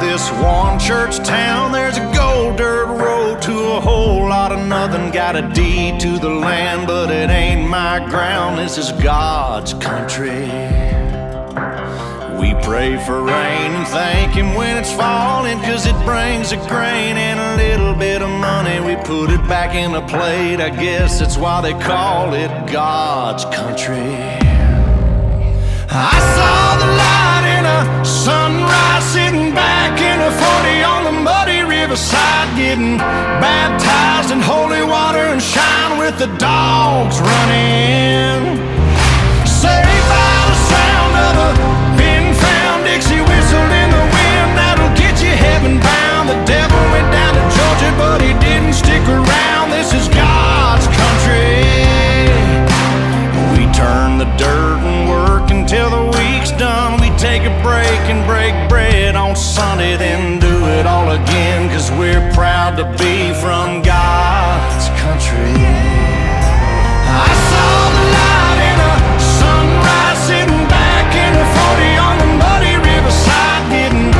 this one church town. There's a gold dirt road to a whole lot of nothing. Got a deed to the land, but it ain't my ground. This is God's country. We pray for rain and thank Him when it's falling, 'cause it brings a grain and a little bit of money. We put it back in a plate, I guess that's why they call it God's country. I saw the light in a sunrise, sitting back in a 40 on the muddy riverside, getting baptized in holy water and shine with the dogs running. Saved by the sound of a pin-found Dixie whistle in the wind, that'll get you heaven bound. The devil went down to Georgia, but he didn't stick around. This is God's country. We turn the dirt and work until the week's done. We take a break and break bread on Sunday, then do it all again, 'cause we're proud to be from God's country. I saw the light in a sunrise, sitting back in a 40 on the muddy riverside, getting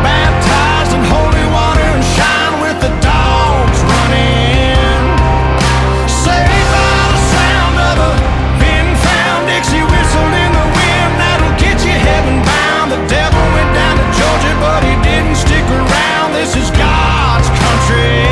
baptized in holy water and shine with the dogs running. Saved by the sound of a pin-found Dixie whistle in the wind, that'll get you heaven bound. The devil went down to Georgia, but he didn't stick around. This is God's country.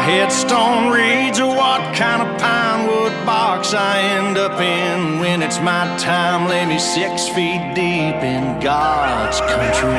Headstone reads or what kind of pine wood box I end up in. When it's my time, lay me 6 feet deep in God's country.